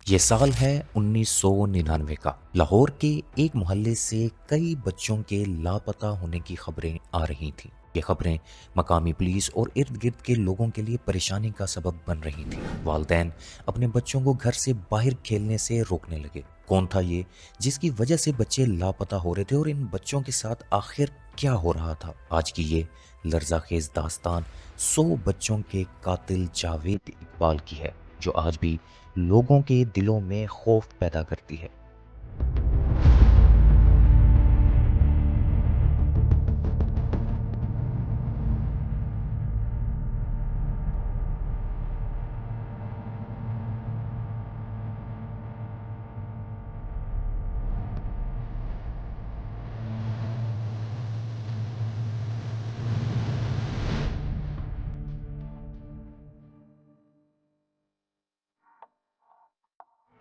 یہ سال ہے 1999 کا۔ لاہور کے ایک محلے سے کئی بچوں کے لاپتہ ہونے کی خبریں آ رہی تھیں۔ یہ خبریں مقامی پولیس اور ارد گرد کے لوگوں کے لیے پریشانی کا سبب بن رہی تھیں۔ والدین اپنے بچوں کو گھر سے باہر کھیلنے سے روکنے لگے۔ کون تھا یہ جس کی وجہ سے بچے لاپتہ ہو رہے تھے، اور ان بچوں کے ساتھ آخر کیا ہو رہا تھا؟ آج کی یہ لرزہ خیز داستان 100 بچوں کے قاتل جاوید اقبال کی ہے، جو آج بھی لوگوں کے دلوں میں خوف پیدا کرتی ہے۔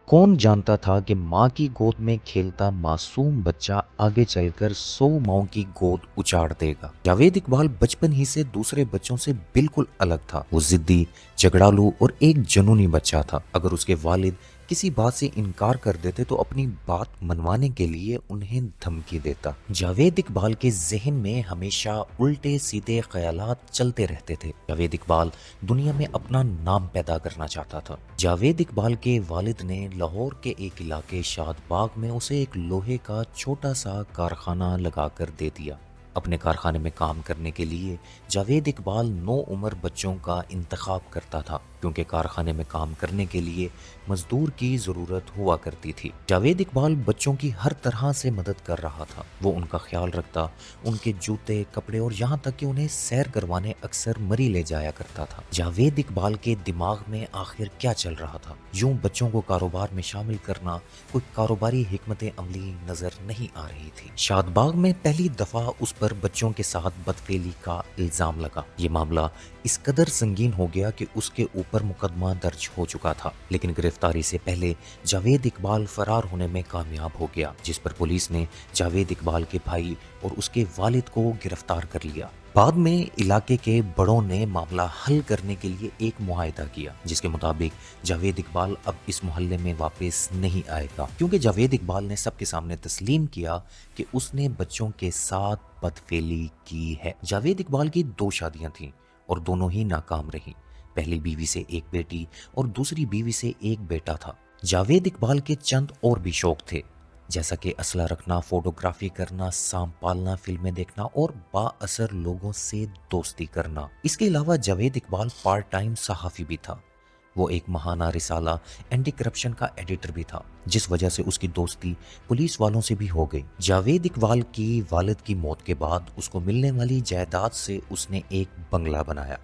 کون جانتا تھا کہ ماں کی گود میں کھیلتا معصوم بچہ آگے چل کر 100 ماؤں کی گود اچاڑ دے گا۔ جاوید اقبال بچپن ہی سے دوسرے بچوں سے بالکل الگ تھا۔ وہ ضدی، جھگڑالو اور ایک جنونی بچہ تھا۔ اگر اس کے والد کسی بات سے انکار کر دیتے تو اپنی بات منوانے کے لیے انہیں دھمکی دیتا۔ جاوید اقبال کے ذہن میں ہمیشہ الٹے سیدھے خیالات چلتے رہتے تھے۔ جاوید اقبال دنیا میں اپنا نام پیدا کرنا چاہتا تھا۔ جاوید اقبال کے والد نے لاہور کے ایک علاقے شاد باغ میں اسے ایک لوہے کا چھوٹا سا کارخانہ لگا کر دے دیا۔ اپنے کارخانے میں کام کرنے کے لیے جاوید اقبال نوعمر بچوں کا انتخاب کرتا تھا، کیونکہ کارخانے میں کام کرنے کے لیے مزدور کی ضرورت ہوا کرتی تھی۔ جاوید اقبال بچوں کی ہر طرح سے مدد کر رہا تھا۔ وہ ان کا خیال رکھتا، ان کے جوتے، کپڑے اور یہاں تک کہ انہیں سیر کروانے اکثر مری لے جایا کرتا تھا۔ جاوید اقبال کے دماغ میں آخر کیا چل رہا تھا؟ یوں بچوں کو کاروبار میں شامل کرنا کوئی کاروباری حکمت عملی نظر نہیں آ رہی تھی۔ شاد باغ میں پہلی دفعہ اس پر بچوں کے ساتھ بدفعلی کا الزام لگا۔ یہ معاملہ اس قدر سنگین ہو گیا کہ اس کے اوپر مقدمہ درج ہو چکا تھا، لیکن گرفتاری سے پہلے جاوید اقبال فرار ہونے میں کامیاب ہو گیا، جس پر پولیس نے جاوید اقبال کے بھائی اور اس کے والد کو گرفتار کر لیا۔ بعد میں علاقے کے بڑوں نے معاملہ حل کرنے کے لیے ایک معاہدہ کیا، جس کے مطابق جاوید اقبال اب اس محلے میں واپس نہیں آئے گا، کیونکہ جاوید اقبال نے سب کے سامنے تسلیم کیا کہ اس نے بچوں کے ساتھ بدفعلی کی ہے۔ جاوید اقبال کی 2 شادیاں تھیں اور دونوں ہی ناکام رہیں۔ پہلی بیوی سے ایک بیٹی اور دوسری بیوی سے ایک بیٹا تھا۔ جاوید اقبال کے چند اور بھی شوق تھے، جیسا کہ اسلحہ رکھنا، فوٹوگرافی کرنا، سانپ پالنا، فلمیں دیکھنا اور با اثر لوگوں سے دوستی کرنا۔ اس کے علاوہ جاوید اقبال پارٹ ٹائم صحافی بھی تھا۔ وہ ایک ماہانہ رسالہ اینٹی کرپشن کا ایڈیٹر بھی تھا، جس وجہ سے اس کی دوستی پولیس والوں سے بھی ہو گئی۔ جاوید اقبال کی والد کی موت کے بعد اس کو ملنے والی جائیداد سے اس نے ایک بنگلہ بنایا،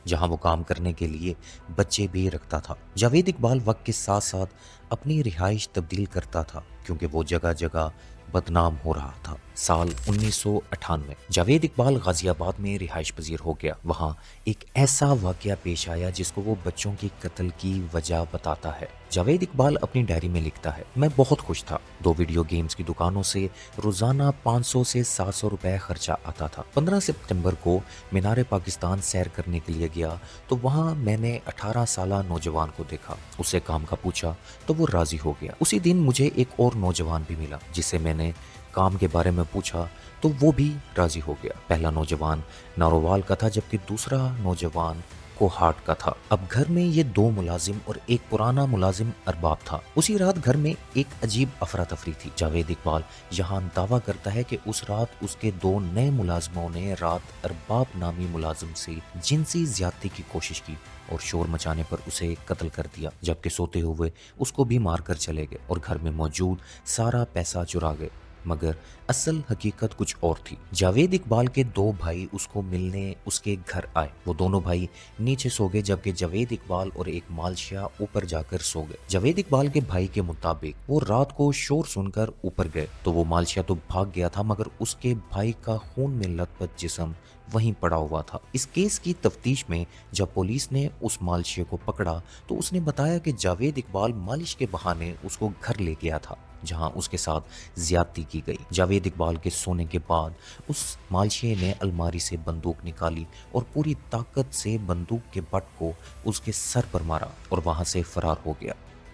جہاں وہ کام کرنے کے لیے بچے بھی رکھتا تھا۔ جاوید اقبال وقت کے ساتھ ساتھ اپنی رہائش تبدیل کرتا تھا، کیونکہ وہ جگہ جگہ بدنام ہو رہا تھا۔ سال 1998 جاوید اقبال غازی آباد میں رہائش پذیر ہو گیا۔ وہاں ایک ایسا واقعہ پیش آیا جس کو وہ بچوں کے قتل کی وجہ بتاتا ہے۔ جاوید اقبال اپنی ڈائری میں لکھتا ہے، میں بہت خوش تھا۔ 2 ویڈیو گیمز کی دکانوں سے روزانہ 500 سے 700 روپے خرچہ آتا تھا۔ 15 ستمبر کو مینار پاکستان سیر کرنے کے لیے گیا تو وہاں میں نے 18 سالہ نوجوان کو دیکھا۔ اس سے کام کا پوچھا تو وہ راضی ہو گیا۔ اسی دن مجھے ایک اور نوجوان بھی ملا، جس سے میں نے کام کے بارے میں پوچھا تو وہ بھی راضی ہو گیا۔ پہلا نوجوان نارووال کا تھا، جبکہ دوسرا نوجوان کوہاٹ کا تھا۔ اب گھر میں یہ 2 ملازم اور ایک پرانا ملازم ارباب تھا۔ اسی رات گھر میں ایک عجیب افراتفری تھی۔ جاوید اقبال یہاں دعویٰ کرتا ہے کہ اس رات اس کے 2 نئے ملازموں نے رات ارباب نامی ملازم سے جنسی زیادتی کی کوشش کی اور شور مچانے پر اسے قتل کر دیا، جبکہ سوتے ہوئے اس کو بھی مار کر چلے گئے اور گھر میں موجود سارا پیسہ چرا گئے۔ مگر اصل حقیقت کچھ اور تھی۔ جاوید اقبال کے 2 بھائی اس کو ملنے اس کے گھر آئے۔ وہ دونوں بھائی نیچے سو گئے، جبکہ جاوید اقبال اور ایک مالشیا اوپر جا کر سو گئے۔ جاوید اقبال کے بھائی کے مطابق وہ رات کو شور سن کر اوپر گئے تو وہ مالشیا تو بھاگ گیا تھا، مگر اس کے بھائی کا خون میں لت پت جسم وہیں پڑا ہوا تھا۔ اس کیس کی تفتیش میں جب پولیس نے اس مالشیا کو پکڑا تو اس نے بتایا کہ جاوید اقبال مالش کے بہانے اس کو گھر لے گیا تھا، جہاں اس کے ساتھ زیادتی کی گئی۔ جاوید اقبال کے سونے کے بعد اس مالشے نے الماری سے بندوق نکالی اور پوری طاقت سے بندوق کے بٹ کو اس کے سر پر مارا اور وہاں سے فرار ہو گیا۔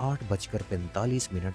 8:45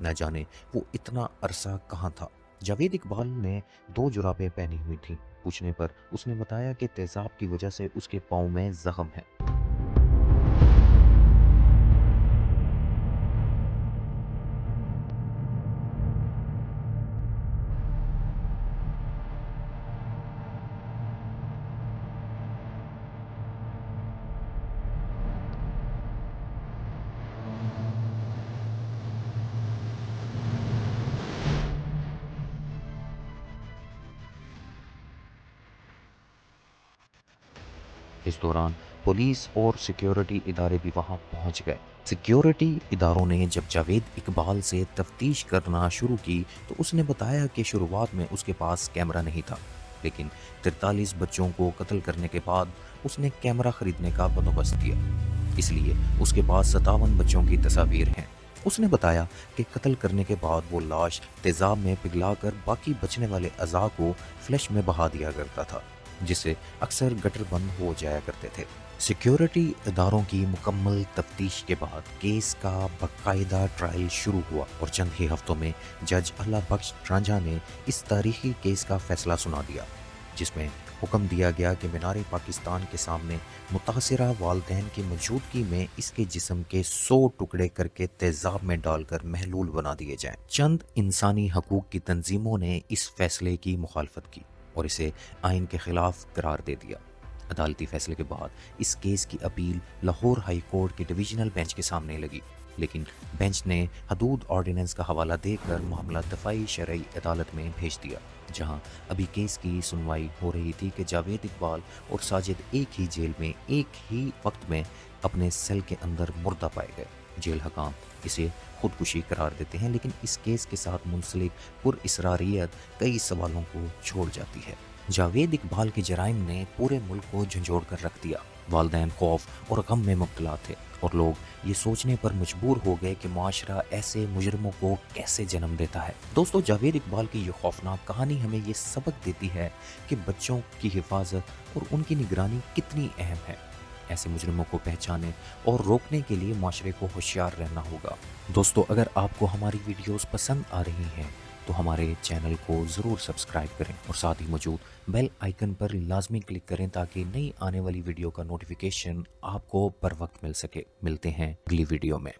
نہ جانے وہ اتنا عرصہ کہاں تھا۔ جاوید اقبال نے 2 جرابیں پہنی ہوئی تھیں۔ پوچھنے پر اس نے بتایا کہ تیزاب کی وجہ سے اس کے پاؤں میں زخم ہے۔ اس دوران پولیس اور سیکیورٹی ادارے بھی وہاں پہنچ گئے۔ سیکیورٹی اداروں نے جب جاوید اقبال سے تفتیش کرنا شروع کی تو اس نے بتایا کہ شروعات میں اس کے پاس کیمرہ نہیں تھا، لیکن 43 بچوں کو قتل کرنے کے بعد اس نے کیمرہ خریدنے کا بندوبست کیا۔ اس لیے اس کے پاس 57 بچوں کی تصاویر ہیں۔ اس نے بتایا کہ قتل کرنے کے بعد وہ لاش تیزاب میں پگھلا کر باقی بچنے والے اعضاء کو فلش میں بہا دیا کرتا تھا، جس سے اکثر گٹر بند ہو جایا کرتے تھے۔ سیکیورٹی اداروں کی مکمل تفتیش کے بعد کیس کا باقاعدہ ٹرائل شروع ہوا اور چند ہی ہفتوں میں جج اللہ بخش رانجھا نے اس تاریخی کیس کا فیصلہ سنا دیا، جس میں حکم دیا گیا کہ مینار پاکستان کے سامنے متاثرہ والدین کی موجودگی میں اس کے جسم کے 100 ٹکڑے کر کے تیزاب میں ڈال کر محلول بنا دیے جائیں۔ چند انسانی حقوق کی تنظیموں نے اس فیصلے کی مخالفت کی اور اسے آئین کے خلاف قرار دے دیا۔ عدالتی فیصلے کے بعد اس کیس کی اپیل لاہور ہائی کورٹ کے ڈویژنل بینچ کے سامنے لگی، لیکن بینچ نے حدود آرڈیننس کا حوالہ دے کر معاملہ دفاعی شرعی عدالت میں بھیج دیا، جہاں ابھی کیس کی سنوائی ہو رہی تھی کہ جاوید اقبال اور ساجد ایک ہی جیل میں ایک ہی وقت میں اپنے سیل کے اندر مردہ پائے گئے۔ جیل حکام اسے خودکشی قرار دیتے ہیں، لیکن اس کیس کے ساتھ منسلک پر اسراریت کئی سوالوں کو چھوڑ جاتی ہے۔ جاوید اقبال کے جرائم نے پورے ملک کو جھنجھوڑ کر رکھ دیا۔ والدین خوف اور غم میں مبتلا تھے اور لوگ یہ سوچنے پر مجبور ہو گئے کہ معاشرہ ایسے مجرموں کو کیسے جنم دیتا ہے۔ دوستو، جاوید اقبال کی یہ خوفناک کہانی ہمیں یہ سبق دیتی ہے کہ بچوں کی حفاظت اور ان کی نگرانی کتنی اہم ہے۔ ایسے مجرموں کو پہچانے اور روکنے کے لیے معاشرے کو ہوشیار رہنا ہوگا۔ دوستو، اگر آپ کو ہماری ویڈیوز پسند آ رہی ہیں تو ہمارے چینل کو ضرور سبسکرائب کریں اور ساتھ ہی موجود بیل آئیکن پر لازمی کلک کریں تاکہ نئی آنے والی ویڈیو کا نوٹیفیکیشن آپ کو بر وقت مل سکے۔ ملتے ہیں اگلی ویڈیو میں۔